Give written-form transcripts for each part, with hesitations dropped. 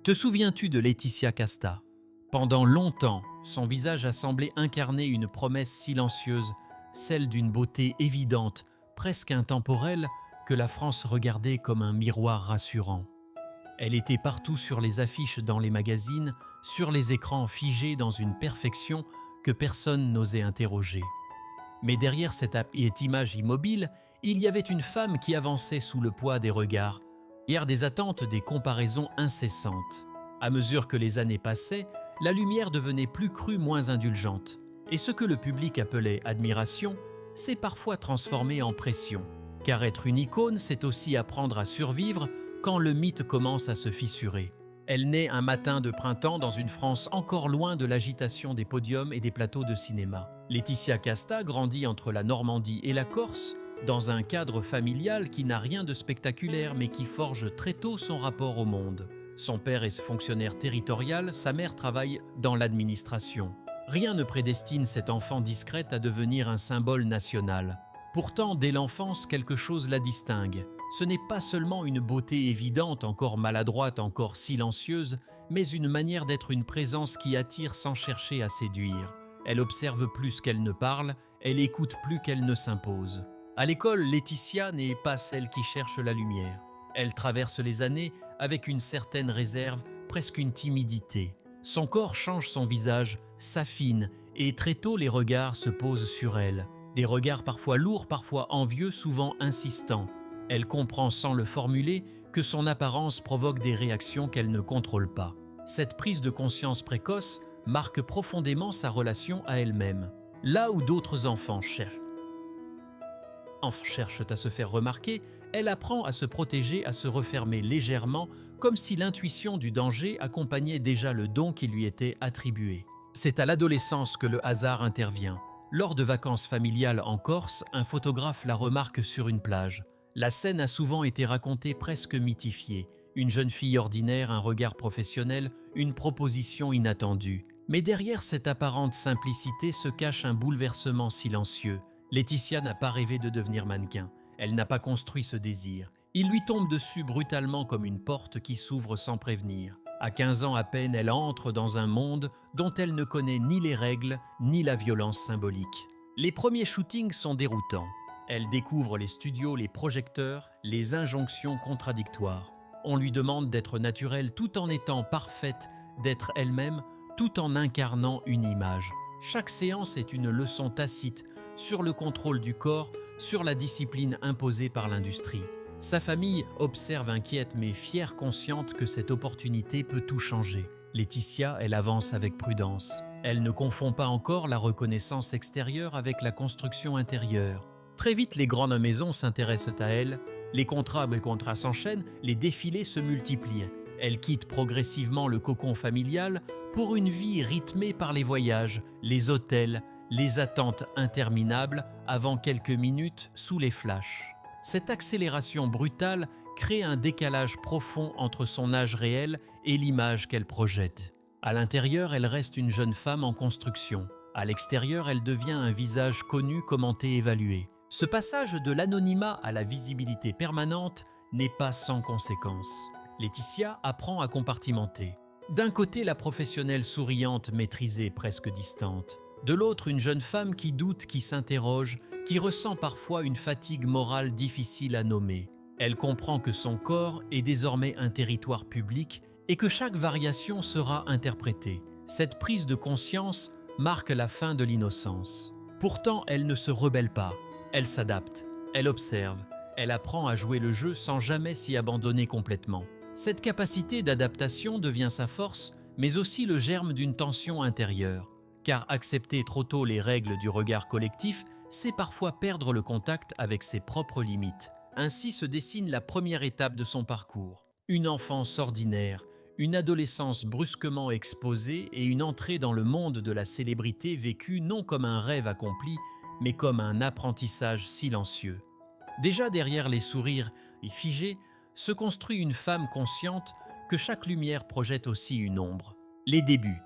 Te souviens-tu de Laetitia Casta? Pendant longtemps, son visage a semblé incarner une promesse silencieuse, celle d'une beauté évidente, presque intemporelle, que la France regardait comme un miroir rassurant. Elle était partout sur les affiches dans les magazines, sur les écrans figés dans une perfection que personne n'osait interroger. Mais derrière cette image immobile, il y avait une femme qui avançait sous le poids des regards, derrière des attentes, des comparaisons incessantes. À mesure que les années passaient, la lumière devenait plus crue, moins indulgente. Et ce que le public appelait admiration s'est parfois transformé en pression. Car être une icône, c'est aussi apprendre à survivre quand le mythe commence à se fissurer. Elle naît un matin de printemps dans une France encore loin de l'agitation des podiums et des plateaux de cinéma. Laetitia Casta grandit entre la Normandie et la Corse, dans un cadre familial qui n'a rien de spectaculaire mais qui forge très tôt son rapport au monde. Son père est fonctionnaire territorial, sa mère travaille dans l'administration. Rien ne prédestine cette enfant discrète à devenir un symbole national. Pourtant, dès l'enfance, quelque chose la distingue. Ce n'est pas seulement une beauté évidente, encore maladroite, encore silencieuse, mais une manière d'être, une présence qui attire sans chercher à séduire. Elle observe plus qu'elle ne parle, elle écoute plus qu'elle ne s'impose. À l'école, Laetitia n'est pas celle qui cherche la lumière. Elle traverse les années avec une certaine réserve, presque une timidité. Son corps change son visage, s'affine, et très tôt les regards se posent sur elle. Des regards parfois lourds, parfois envieux, souvent insistants. Elle comprend sans le formuler que son apparence provoque des réactions qu'elle ne contrôle pas. Cette prise de conscience précoce marque profondément sa relation à elle-même. Là où d'autres enfants cherchent à se faire remarquer, elle apprend à se protéger, à se refermer légèrement, comme si l'intuition du danger accompagnait déjà le don qui lui était attribué. C'est à l'adolescence que le hasard intervient. Lors de vacances familiales en Corse, un photographe la remarque sur une plage. La scène a souvent été racontée presque mythifiée. Une jeune fille ordinaire, un regard professionnel, une proposition inattendue. Mais derrière cette apparente simplicité se cache un bouleversement silencieux. Laetitia n'a pas rêvé de devenir mannequin. Elle n'a pas construit ce désir. Il lui tombe dessus brutalement comme une porte qui s'ouvre sans prévenir. À 15 ans à peine, elle entre dans un monde dont elle ne connaît ni les règles, ni la violence symbolique. Les premiers shootings sont déroutants. Elle découvre les studios, les projecteurs, les injonctions contradictoires. On lui demande d'être naturelle tout en étant parfaite, d'être elle-même tout en incarnant une image. Chaque séance est une leçon tacite sur le contrôle du corps, sur la discipline imposée par l'industrie. Sa famille observe inquiète mais fière, consciente que cette opportunité peut tout changer. Laetitia, elle avance avec prudence. Elle ne confond pas encore la reconnaissance extérieure avec la construction intérieure. Très vite, les grandes maisons s'intéressent à elle, les contrats s'enchaînent, les défilés se multiplient. Elle quitte progressivement le cocon familial pour une vie rythmée par les voyages, les hôtels, les attentes interminables avant quelques minutes sous les flashs. Cette accélération brutale crée un décalage profond entre son âge réel et l'image qu'elle projette. À l'intérieur, elle reste une jeune femme en construction. À l'extérieur, elle devient un visage connu, commenté, évalué. Ce passage de l'anonymat à la visibilité permanente n'est pas sans conséquences. Laetitia apprend à compartimenter. D'un côté, la professionnelle souriante, maîtrisée, presque distante. De l'autre, une jeune femme qui doute, qui s'interroge, qui ressent parfois une fatigue morale difficile à nommer. Elle comprend que son corps est désormais un territoire public et que chaque variation sera interprétée. Cette prise de conscience marque la fin de l'innocence. Pourtant, elle ne se rebelle pas. Elle s'adapte, elle observe, elle apprend à jouer le jeu sans jamais s'y abandonner complètement. Cette capacité d'adaptation devient sa force, mais aussi le germe d'une tension intérieure. Car accepter trop tôt les règles du regard collectif, c'est parfois perdre le contact avec ses propres limites. Ainsi se dessine la première étape de son parcours. Une enfance ordinaire, une adolescence brusquement exposée et une entrée dans le monde de la célébrité vécue non comme un rêve accompli, mais comme un apprentissage silencieux. Déjà derrière les sourires figés, se construit une femme consciente que chaque lumière projette aussi une ombre. Les débuts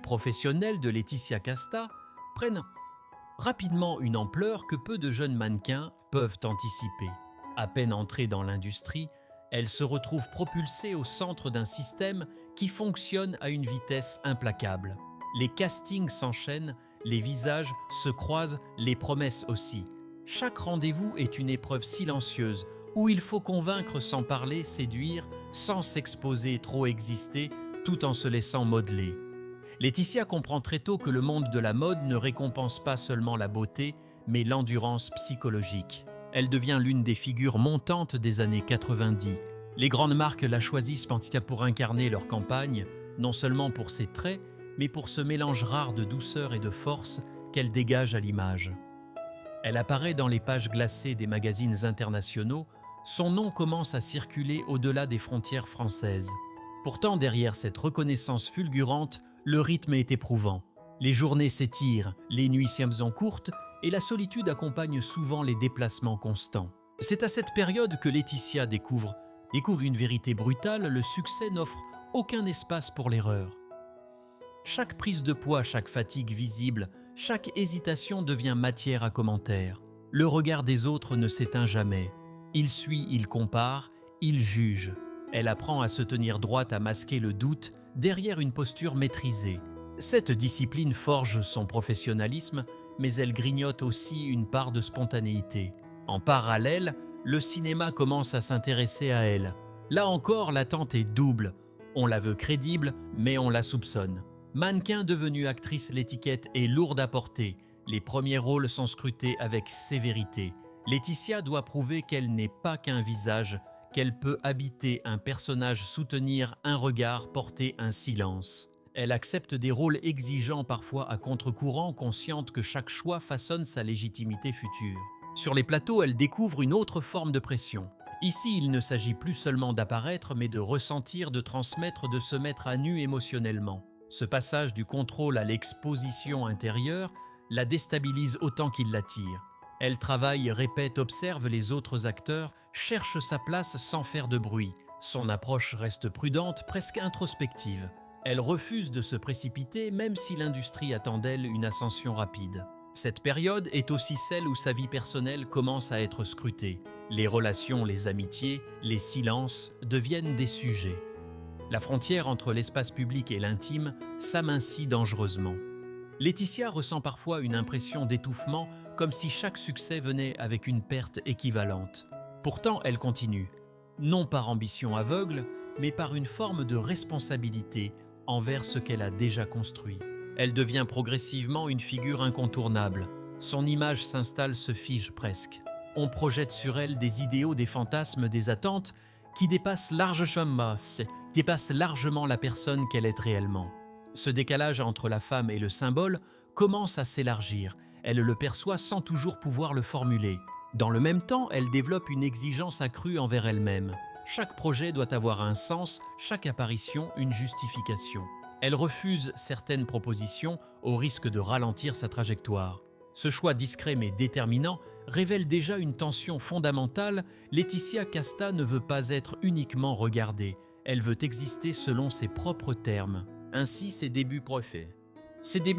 professionnels de Laetitia Casta prennent rapidement une ampleur que peu de jeunes mannequins peuvent anticiper. À peine entrée dans l'industrie, Elle se retrouve propulsée au centre d'un système qui fonctionne à une vitesse implacable. Les castings s'enchaînent, les visages se croisent, les promesses aussi. Chaque rendez-vous est une épreuve silencieuse où il faut convaincre sans parler, séduire, sans s'exposer, trop exister, tout en se laissant modeler. Laetitia comprend très tôt que le monde de la mode ne récompense pas seulement la beauté, mais l'endurance psychologique. Elle devient l'une des figures montantes des années 90. Les grandes marques la choisissent pour incarner leur campagne, non seulement pour ses traits, mais pour ce mélange rare de douceur et de force qu'elle dégage à l'image. Elle apparaît dans les pages glacées des magazines internationaux, son nom commence à circuler au-delà des frontières françaises. Pourtant, derrière cette reconnaissance fulgurante, le rythme est éprouvant. Les journées s'étirent, les nuits sont courtes et la solitude accompagne souvent les déplacements constants. C'est à cette période que Laetitia découvre une vérité brutale, le succès n'offre aucun espace pour l'erreur. Chaque prise de poids, chaque fatigue visible, chaque hésitation devient matière à commentaires. Le regard des autres ne s'éteint jamais. Il suit, il compare, il juge. Elle apprend à se tenir droite, à masquer le doute derrière une posture maîtrisée. Cette discipline forge son professionnalisme, mais elle grignote aussi une part de spontanéité. En parallèle, le cinéma commence à s'intéresser à elle. Là encore, l'attente est double. On la veut crédible, mais on la soupçonne. Mannequin devenue actrice, l'étiquette est lourde à porter. Les premiers rôles sont scrutés avec sévérité. Laetitia doit prouver qu'elle n'est pas qu'un visage, qu'elle peut habiter un personnage, soutenir un regard, porter un silence. Elle accepte des rôles exigeants, parfois à contre-courant, consciente que chaque choix façonne sa légitimité future. Sur les plateaux, elle découvre une autre forme de pression. Ici, il ne s'agit plus seulement d'apparaître, mais de ressentir, de transmettre, de se mettre à nu émotionnellement. Ce passage du contrôle à l'exposition intérieure la déstabilise autant qu'il l'attire. Elle travaille, répète, observe les autres acteurs, cherche sa place sans faire de bruit. Son approche reste prudente, presque introspective. Elle refuse de se précipiter, même si l'industrie attend d'elle une ascension rapide. Cette période est aussi celle où sa vie personnelle commence à être scrutée. Les relations, les amitiés, les silences deviennent des sujets. La frontière entre l'espace public et l'intime s'amincit dangereusement. Laetitia ressent parfois une impression d'étouffement, comme si chaque succès venait avec une perte équivalente. Pourtant, elle continue, non par ambition aveugle, mais par une forme de responsabilité envers ce qu'elle a déjà construit. Elle devient progressivement une figure incontournable. Son image s'installe, se fige presque. On projette sur elle des idéaux, des fantasmes, des attentes qui dépassent largement la personne qu'elle est réellement. Ce décalage entre la femme et le symbole commence à s'élargir. Elle le perçoit sans toujours pouvoir le formuler. Dans le même temps, elle développe une exigence accrue envers elle-même. Chaque projet doit avoir un sens, chaque apparition une justification. Elle refuse certaines propositions au risque de ralentir sa trajectoire. Ce choix discret mais déterminant révèle déjà une tension fondamentale. Laetitia Casta ne veut pas être uniquement regardée, elle veut exister selon ses propres termes. Ainsi, ses débuts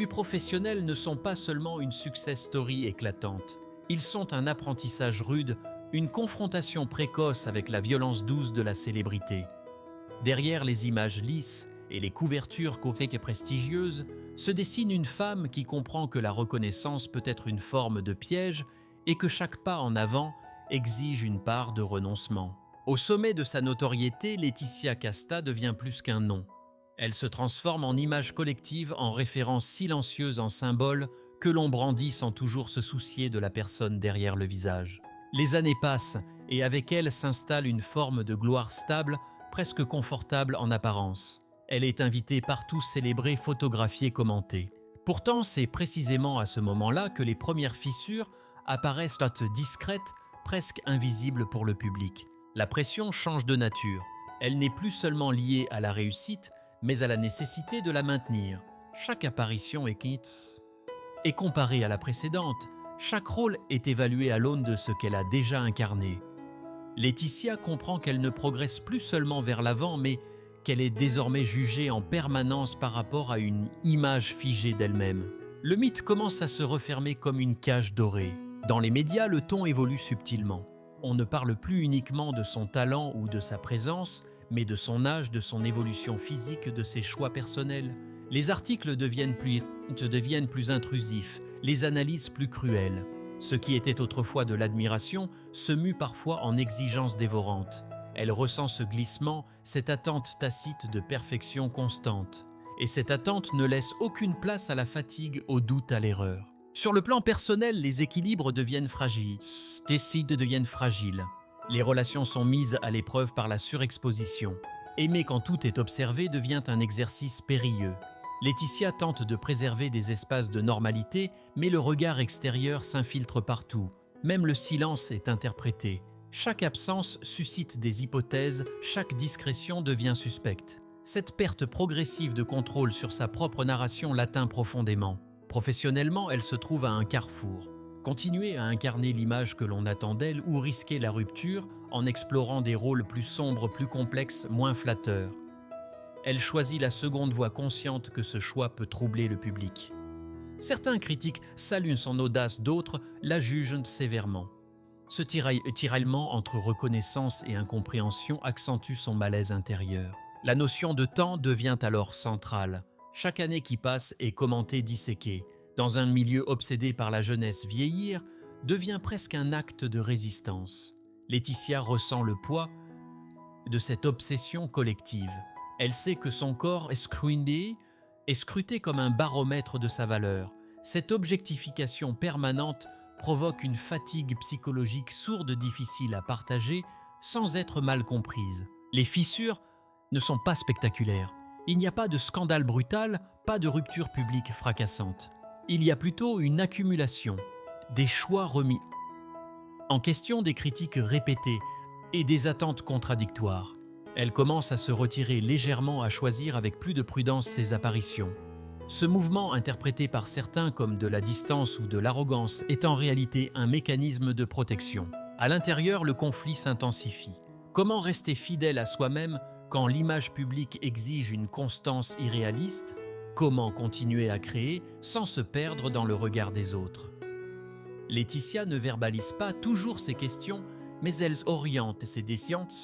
professionnels ne sont pas seulement une success story éclatante. Ils sont un apprentissage rude, une confrontation précoce avec la violence douce de la célébrité. Derrière les images lisses et les couvertures et prestigieuses, se dessine une femme qui comprend que la reconnaissance peut être une forme de piège et que chaque pas en avant exige une part de renoncement. Au sommet de sa notoriété, Laetitia Casta devient plus qu'un nom. Elle se transforme en image collective, en référence silencieuse, en symbole que l'on brandit sans toujours se soucier de la personne derrière le visage. Les années passent et avec elles s'installe une forme de gloire stable, presque confortable en apparence. Elle est invitée partout, célébrée, photographiée, commentée. Pourtant, c'est précisément à ce moment-là que les premières fissures apparaissent discrètes, presque invisibles pour le public. La pression change de nature. Elle n'est plus seulement liée à la réussite, mais à la nécessité de la maintenir. Chaque apparition est comparée à la précédente. Chaque rôle est évalué à l'aune de ce qu'elle a déjà incarné. Laetitia comprend qu'elle ne progresse plus seulement vers l'avant, mais qu'elle est désormais jugée en permanence par rapport à une image figée d'elle-même. Le mythe commence à se refermer comme une cage dorée. Dans les médias, le ton évolue subtilement. On ne parle plus uniquement de son talent ou de sa présence, mais de son âge, de son évolution physique, de ses choix personnels. Les articles deviennent plus intrusifs, les analyses plus cruelles. Ce qui était autrefois de l'admiration se mue parfois en exigence dévorante. Elle ressent ce glissement, cette attente tacite de perfection constante. Et cette attente ne laisse aucune place à la fatigue, au doute, à l'erreur. Sur le plan personnel, les équilibres deviennent fragiles. Les relations sont mises à l'épreuve par la surexposition. Aimer quand tout est observé devient un exercice périlleux. Laetitia tente de préserver des espaces de normalité, mais le regard extérieur s'infiltre partout. Même le silence est interprété. Chaque absence suscite des hypothèses, chaque discrétion devient suspecte. Cette perte progressive de contrôle sur sa propre narration l'atteint profondément. Professionnellement, elle se trouve à un carrefour. Continuer à incarner l'image que l'on attend d'elle ou risquer la rupture en explorant des rôles plus sombres, plus complexes, moins flatteurs. Elle choisit la seconde voie, consciente que ce choix peut troubler le public. Certains critiques saluent son audace, d'autres la jugent sévèrement. Ce tiraillement entre reconnaissance et incompréhension accentue son malaise intérieur. La notion de temps devient alors centrale. Chaque année qui passe est commentée, disséquée. Dans un milieu obsédé par la jeunesse, vieillir devient presque un acte de résistance. Laetitia ressent le poids de cette obsession collective. Elle sait que son corps est scruté comme un baromètre de sa valeur. Cette objectification permanente provoque une fatigue psychologique sourde, difficile à partager, sans être mal comprise. Les fissures ne sont pas spectaculaires. Il n'y a pas de scandale brutal, pas de rupture publique fracassante. Il y a plutôt une accumulation, des choix remis en question, des critiques répétées et des attentes contradictoires. Elle commence à se retirer légèrement, à choisir avec plus de prudence ses apparitions. Ce mouvement, interprété par certains comme de la distance ou de l'arrogance, est en réalité un mécanisme de protection. À l'intérieur, le conflit s'intensifie. Comment rester fidèle à soi-même quand l'image publique exige une constance irréaliste? Comment continuer à créer sans se perdre dans le regard des autres? Laetitia ne verbalise pas toujours ses questions, mais elle oriente ses décisions.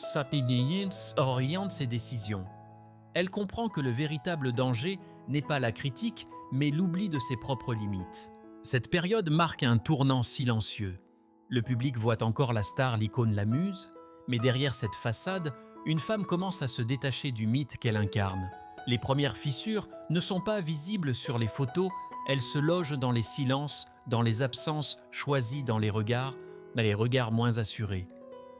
Elle comprend que le véritable danger n'est pas la critique, mais l'oubli de ses propres limites. Cette période marque un tournant silencieux. Le public voit encore la star, l'icône, la muse, mais derrière cette façade, une femme commence à se détacher du mythe qu'elle incarne. Les premières fissures ne sont pas visibles sur les photos, elles se logent dans les silences, dans les absences choisies, dans les regards moins assurés.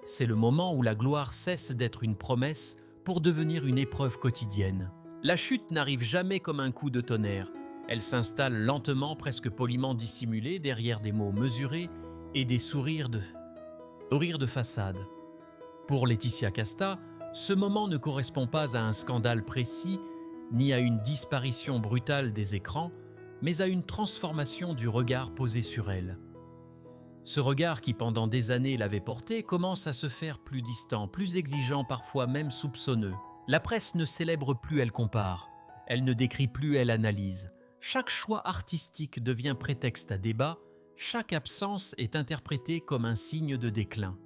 C'est le moment où la gloire cesse d'être une promesse pour devenir une épreuve quotidienne. La chute n'arrive jamais comme un coup de tonnerre. Elle s'installe lentement, presque poliment dissimulée, derrière des mots mesurés et des sourires de façade. Pour Laetitia Casta, ce moment ne correspond pas à un scandale précis, ni à une disparition brutale des écrans, mais à une transformation du regard posé sur elle. Ce regard qui pendant des années l'avait porté commence à se faire plus distant, plus exigeant, parfois même soupçonneux. La presse ne célèbre plus, elle compare. Elle ne décrit plus, elle analyse. Chaque choix artistique devient prétexte à débat, chaque absence est interprétée comme un signe de déclin.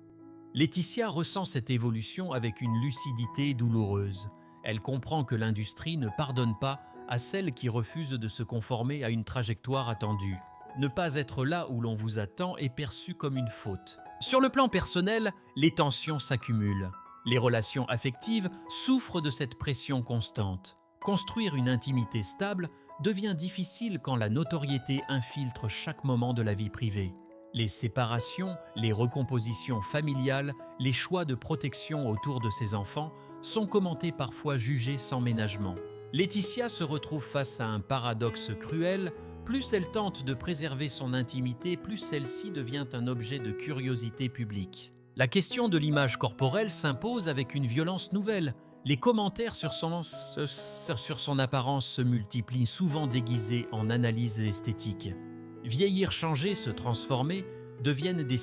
Laetitia ressent cette évolution avec une lucidité douloureuse. Elle comprend que l'industrie ne pardonne pas à celles qui refusent de se conformer à une trajectoire attendue. Ne pas être là où l'on vous attend est perçu comme une faute. Sur le plan personnel, les tensions s'accumulent. Les relations affectives souffrent de cette pression constante. Construire une intimité stable devient difficile quand la notoriété infiltre chaque moment de la vie privée. Les séparations, les recompositions familiales, les choix de protection autour de ses enfants sont commentés, parfois jugés sans ménagement. Laetitia se retrouve face à un paradoxe cruel. Plus elle tente de préserver son intimité, plus celle-ci devient un objet de curiosité publique. La question de l'image corporelle s'impose avec une violence nouvelle. Les commentaires sur son apparence se multiplient, souvent déguisés en analyses esthétiques. Vieillir, changer, se transformer deviennent des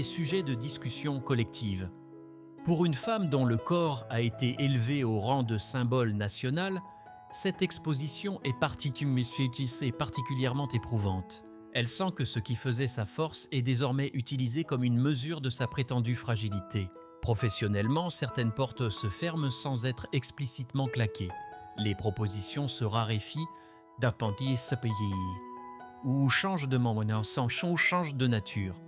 sujets de discussion collective. Pour une femme dont le corps a été élevé au rang de symbole national, cette exposition est particulièrement éprouvante. Elle sent que ce qui faisait sa force est désormais utilisé comme une mesure de sa prétendue fragilité. Professionnellement, certaines portes se ferment sans être explicitement claquées. Les propositions se raréfient d'appendices pays ou changent de change de nature.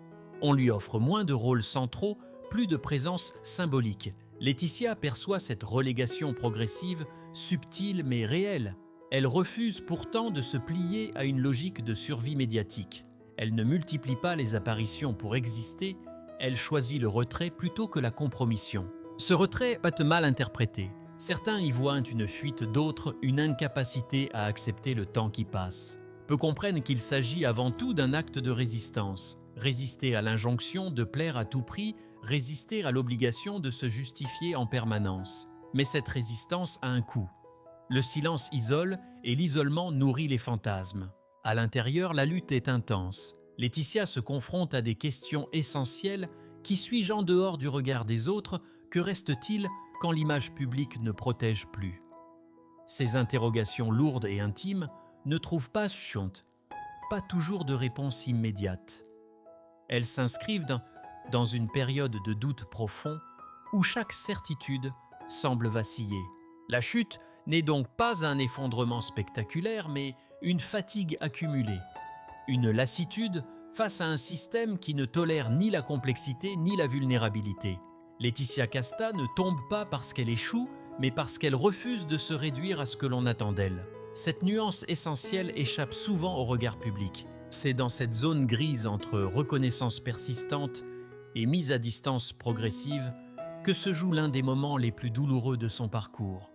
On lui offre moins de rôles centraux, plus de présence symbolique. Laetitia perçoit cette relégation progressive, subtile mais réelle. Elle refuse pourtant de se plier à une logique de survie médiatique. Elle ne multiplie pas les apparitions pour exister, elle choisit le retrait plutôt que la compromission. Ce retrait peut être mal interprété. Certains y voient une fuite, d'autres une incapacité à accepter le temps qui passe. Peu comprennent qu'il s'agit avant tout d'un acte de résistance. Résister à l'injonction de plaire à tout prix, résister à l'obligation de se justifier en permanence. Mais cette résistance a un coût. Le silence isole et l'isolement nourrit les fantasmes. À l'intérieur, la lutte est intense. Laetitia se confronte à des questions essentielles. Qui suis-je en dehors du regard des autres? Que reste-t-il quand l'image publique ne protège plus? Ces interrogations lourdes et intimes ne trouvent pas toujours de réponse immédiate. Elles s'inscrivent dans une période de doute profond où chaque certitude semble vaciller. La chute n'est donc pas un effondrement spectaculaire, mais une fatigue accumulée, une lassitude face à un système qui ne tolère ni la complexité ni la vulnérabilité. Laetitia Casta ne tombe pas parce qu'elle échoue, mais parce qu'elle refuse de se réduire à ce que l'on attend d'elle. Cette nuance essentielle échappe souvent au regard public. C'est dans cette zone grise entre reconnaissance persistante et mise à distance progressive que se joue l'un des moments les plus douloureux de son parcours.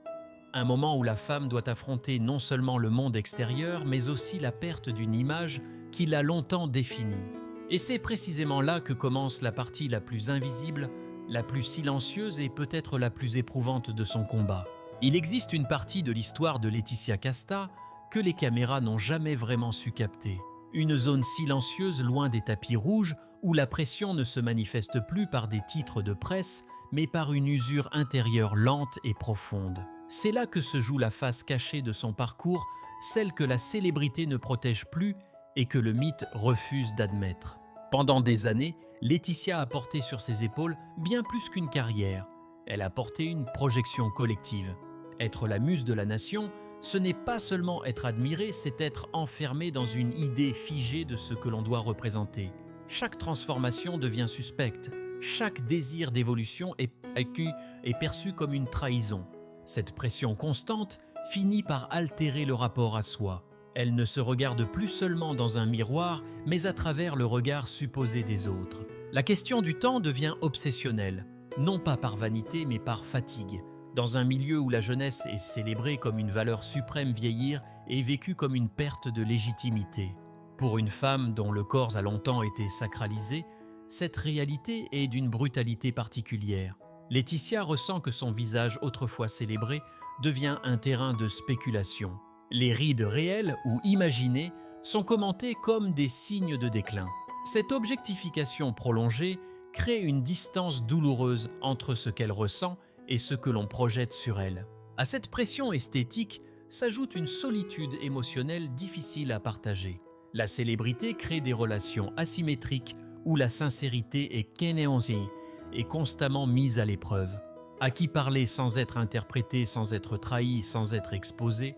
Un moment où la femme doit affronter non seulement le monde extérieur, mais aussi la perte d'une image qui l'a longtemps définie. Et c'est précisément là que commence la partie la plus invisible, la plus silencieuse et peut-être la plus éprouvante de son combat. Il existe une partie de l'histoire de Laetitia Casta que les caméras n'ont jamais vraiment su capter. Une zone silencieuse loin des tapis rouges où la pression ne se manifeste plus par des titres de presse, mais par une usure intérieure lente et profonde. C'est là que se joue la face cachée de son parcours, celle que la célébrité ne protège plus et que le mythe refuse d'admettre. Pendant des années, Laetitia a porté sur ses épaules bien plus qu'une carrière. Elle a porté une projection collective. Être la muse de la nation, ce n'est pas seulement être admiré, c'est être enfermé dans une idée figée de ce que l'on doit représenter. Chaque transformation devient suspecte. Chaque désir d'évolution est perçu comme une trahison. Cette pression constante finit par altérer le rapport à soi. Elle ne se regarde plus seulement dans un miroir, mais à travers le regard supposé des autres. La question du temps devient obsessionnelle, non pas par vanité, mais par fatigue. Dans un milieu où la jeunesse est célébrée comme une valeur suprême, vieillir est vécu comme une perte de légitimité. Pour une femme dont le corps a longtemps été sacralisé, cette réalité est d'une brutalité particulière. Laetitia ressent que son visage autrefois célébré devient un terrain de spéculation. Les rides réelles ou imaginées sont commentées comme des signes de déclin. Cette objectification prolongée crée une distance douloureuse entre ce qu'elle ressent et ce que l'on projette sur elle. À cette pression esthétique s'ajoute une solitude émotionnelle difficile à partager. La célébrité crée des relations asymétriques où la sincérité est constamment mise à l'épreuve. À qui parler sans être interprété, sans être trahi, sans être exposé?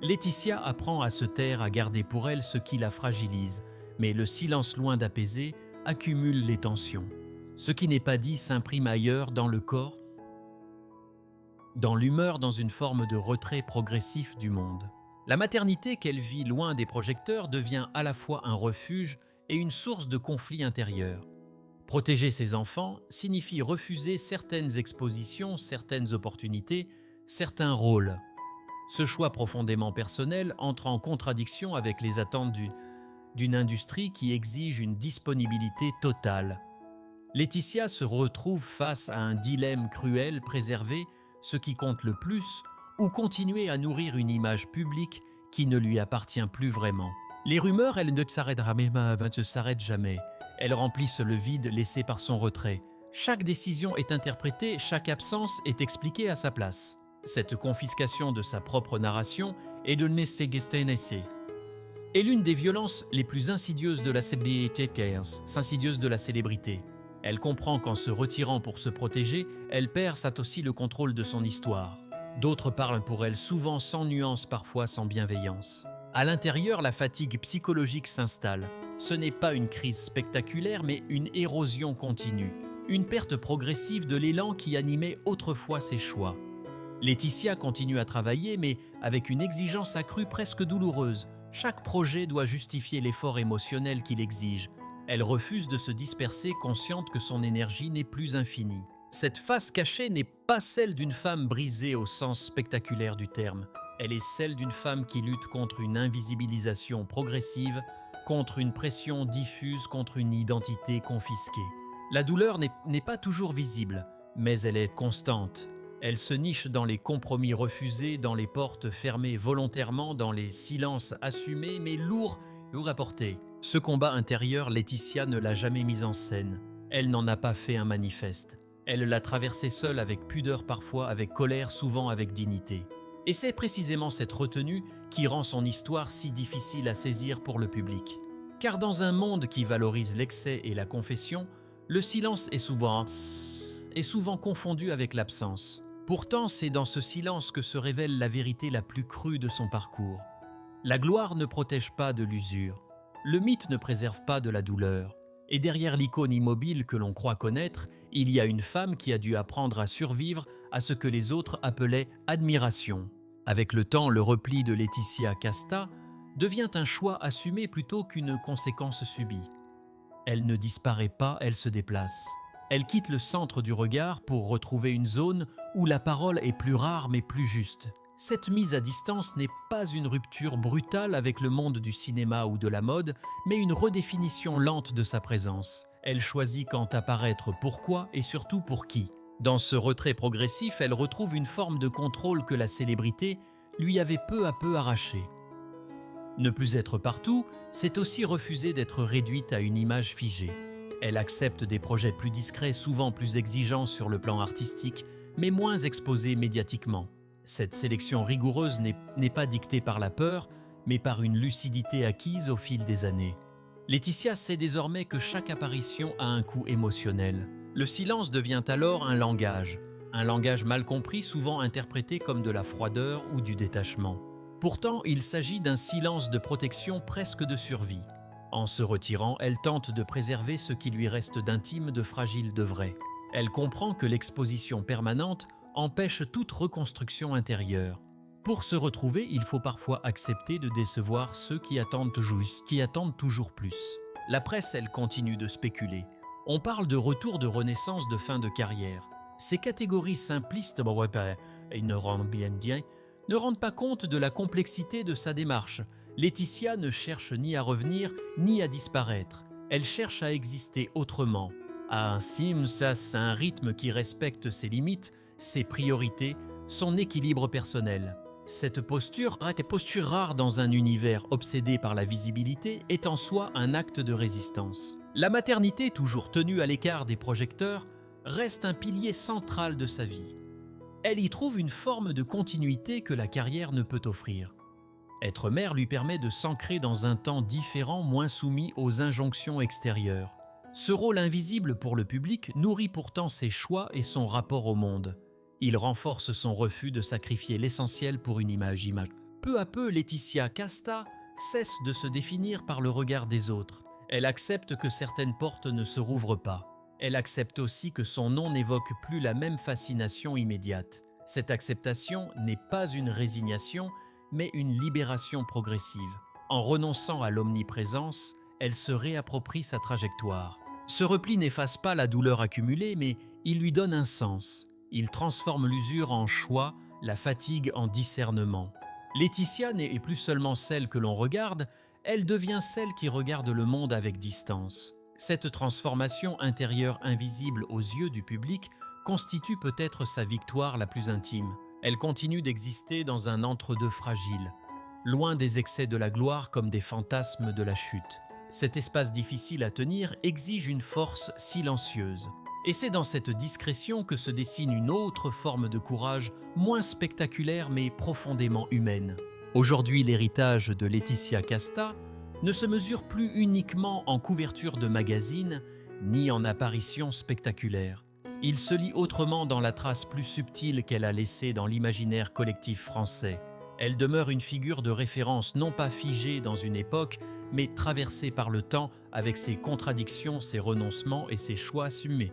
Laetitia apprend à se taire, à garder pour elle ce qui la fragilise, mais le silence loin d'apaiser accumule les tensions. Ce qui n'est pas dit s'imprime ailleurs dans le corps, dans l'humeur, dans une forme de retrait progressif du monde. La maternité qu'elle vit loin des projecteurs devient à la fois un refuge et une source de conflits intérieurs. Protéger ses enfants signifie refuser certaines expositions, certaines opportunités, certains rôles. Ce choix profondément personnel entre en contradiction avec les attentes d'une industrie qui exige une disponibilité totale. Laetitia se retrouve face à un dilemme cruel: préserver ce qui compte le plus ou continuer à nourrir une image publique qui ne lui appartient plus vraiment. Les rumeurs, elles ne s'arrêtent jamais. Elles remplissent le vide laissé par son retrait. Chaque décision est interprétée, chaque absence est expliquée à sa place. Cette confiscation de sa propre narration est de est l'une des violences les plus insidieuses de la célébrité. Elle comprend qu'en se retirant pour se protéger, elle perd aussi le contrôle de son histoire. D'autres parlent pour elle souvent sans nuance, parfois sans bienveillance. À l'intérieur, la fatigue psychologique s'installe. Ce n'est pas une crise spectaculaire, mais une érosion continue. Une perte progressive de l'élan qui animait autrefois ses choix. Laetitia continue à travailler, mais avec une exigence accrue presque douloureuse. Chaque projet doit justifier l'effort émotionnel qu'il exige. Elle refuse de se disperser, consciente que son énergie n'est plus infinie. Cette face cachée n'est pas celle d'une femme brisée au sens spectaculaire du terme. Elle est celle d'une femme qui lutte contre une invisibilisation progressive, contre une pression diffuse, contre une identité confisquée. La douleur n'est pas toujours visible, mais elle est constante. Elle se niche dans les compromis refusés, dans les portes fermées volontairement, dans les silences assumés mais lourds à porter. Ce combat intérieur, Laetitia ne l'a jamais mis en scène. Elle n'en a pas fait un manifeste. Elle l'a traversé seule, avec pudeur parfois, avec colère, souvent avec dignité. Et c'est précisément cette retenue qui rend son histoire si difficile à saisir pour le public. Car dans un monde qui valorise l'excès et la confession, le silence est souvent confondu avec l'absence. Pourtant, c'est dans ce silence que se révèle la vérité la plus crue de son parcours. La gloire ne protège pas de l'usure. Le mythe ne préserve pas de la douleur. Et derrière l'icône immobile que l'on croit connaître, il y a une femme qui a dû apprendre à survivre à ce que les autres appelaient admiration. Avec le temps, le repli de Laetitia Casta devient un choix assumé plutôt qu'une conséquence subie. Elle ne disparaît pas, elle se déplace. Elle quitte le centre du regard pour retrouver une zone où la parole est plus rare mais plus juste. Cette mise à distance n'est pas une rupture brutale avec le monde du cinéma ou de la mode, mais une redéfinition lente de sa présence. Elle choisit quand apparaître, pourquoi et surtout pour qui. Dans ce retrait progressif, elle retrouve une forme de contrôle que la célébrité lui avait peu à peu arrachée. Ne plus être partout, c'est aussi refuser d'être réduite à une image figée. Elle accepte des projets plus discrets, souvent plus exigeants sur le plan artistique, mais moins exposés médiatiquement. Cette sélection rigoureuse n'est pas dictée par la peur, mais par une lucidité acquise au fil des années. Laetitia sait désormais que chaque apparition a un coût émotionnel. Le silence devient alors un langage mal compris, souvent interprété comme de la froideur ou du détachement. Pourtant, il s'agit d'un silence de protection, presque de survie. En se retirant, elle tente de préserver ce qui lui reste d'intime, de fragile, de vrai. Elle comprend que l'exposition permanente empêche toute reconstruction intérieure. Pour se retrouver, il faut parfois accepter de décevoir ceux qui attendent toujours plus. La presse, elle, continue de spéculer. On parle de retour de renaissance, de fin de carrière. Ces catégories simplistes, ne rendent pas compte de la complexité de sa démarche. Laetitia ne cherche ni à revenir, ni à disparaître. Elle cherche à exister autrement, à un rythme qui respecte ses limites, ses priorités, son équilibre personnel. Cette posture rare dans un univers obsédé par la visibilité, est en soi un acte de résistance. La maternité, toujours tenue à l'écart des projecteurs, reste un pilier central de sa vie. Elle y trouve une forme de continuité que la carrière ne peut offrir. Être mère lui permet de s'ancrer dans un temps différent, moins soumis aux injonctions extérieures. Ce rôle invisible pour le public nourrit pourtant ses choix et son rapport au monde. Il renforce son refus de sacrifier l'essentiel pour une image. Peu à peu, Laetitia Casta cesse de se définir par le regard des autres. Elle accepte que certaines portes ne se rouvrent pas. Elle accepte aussi que son nom n'évoque plus la même fascination immédiate. Cette acceptation n'est pas une résignation, mais une libération progressive. En renonçant à l'omniprésence, elle se réapproprie sa trajectoire. Ce repli n'efface pas la douleur accumulée, mais il lui donne un sens. Il transforme l'usure en choix, la fatigue en discernement. Laetitia n'est plus seulement celle que l'on regarde, elle devient celle qui regarde le monde avec distance. Cette transformation intérieure invisible aux yeux du public constitue peut-être sa victoire la plus intime. Elle continue d'exister dans un entre-deux fragile, loin des excès de la gloire comme des fantasmes de la chute. Cet espace difficile à tenir exige une force silencieuse. Et c'est dans cette discrétion que se dessine une autre forme de courage, moins spectaculaire mais profondément humaine. Aujourd'hui, l'héritage de Laetitia Casta ne se mesure plus uniquement en couverture de magazines ni en apparitions spectaculaires. Il se lit autrement dans la trace plus subtile qu'elle a laissée dans l'imaginaire collectif français. Elle demeure une figure de référence non pas figée dans une époque, mais traversée par le temps avec ses contradictions, ses renoncements et ses choix assumés.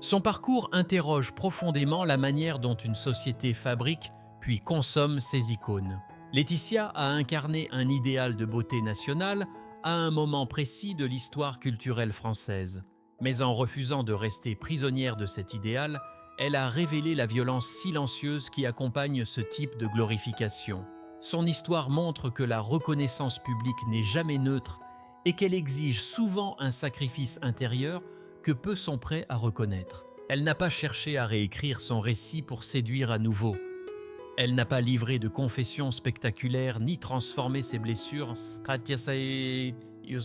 Son parcours interroge profondément la manière dont une société fabrique puis consomme ses icônes. Laetitia a incarné un idéal de beauté nationale à un moment précis de l'histoire culturelle française. Mais en refusant de rester prisonnière de cet idéal, elle a révélé la violence silencieuse qui accompagne ce type de glorification. Son histoire montre que la reconnaissance publique n'est jamais neutre et qu'elle exige souvent un sacrifice intérieur que peu sont prêts à reconnaître. Elle n'a pas cherché à réécrire son récit pour séduire à nouveau. Elle n'a pas livré de confessions spectaculaires ni transformé ses blessures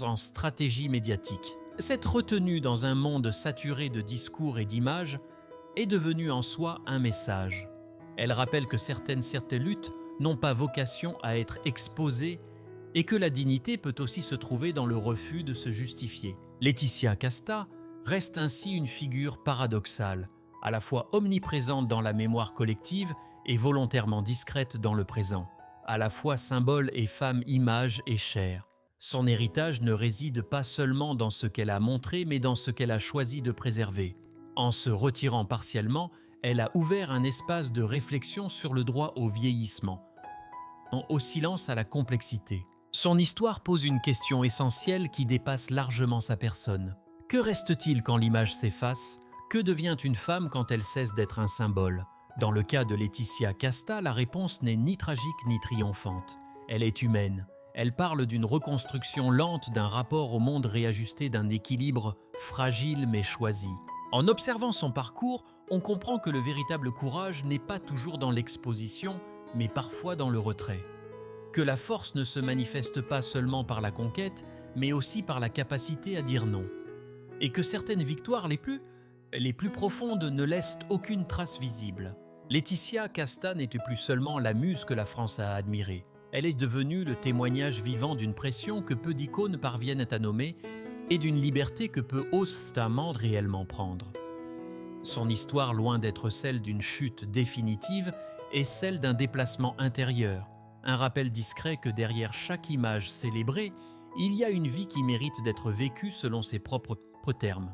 en stratégie médiatique. Cette retenue dans un monde saturé de discours et d'images est devenue en soi un message. Elle rappelle que certaines luttes n'ont pas vocation à être exposées et que la dignité peut aussi se trouver dans le refus de se justifier. Laetitia Casta reste ainsi une figure paradoxale, à la fois omniprésente dans la mémoire collective et volontairement discrète dans le présent, à la fois symbole et femme image et chair. Son héritage ne réside pas seulement dans ce qu'elle a montré, mais dans ce qu'elle a choisi de préserver. En se retirant partiellement, elle a ouvert un espace de réflexion sur le droit au vieillissement, au silence à la complexité. Son histoire pose une question essentielle qui dépasse largement sa personne. Que reste-t-il quand l'image s'efface? Que devient une femme quand elle cesse d'être un symbole? Dans le cas de Laetitia Casta, la réponse n'est ni tragique ni triomphante. Elle est humaine. Elle parle d'une reconstruction lente d'un rapport au monde réajusté, d'un équilibre fragile mais choisi. En observant son parcours, on comprend que le véritable courage n'est pas toujours dans l'exposition, mais parfois dans le retrait. Que la force ne se manifeste pas seulement par la conquête, mais aussi par la capacité à dire non. Et que certaines victoires les plus profondes ne laissent aucune trace visible. Laetitia Casta n'était plus seulement la muse que la France a admirée. Elle est devenue le témoignage vivant d'une pression que peu d'icônes parviennent à nommer et d'une liberté que peu osent réellement prendre. Son histoire, loin d'être celle d'une chute définitive, est celle d'un déplacement intérieur, un rappel discret que derrière chaque image célébrée, il y a une vie qui mérite d'être vécue selon ses propres termes.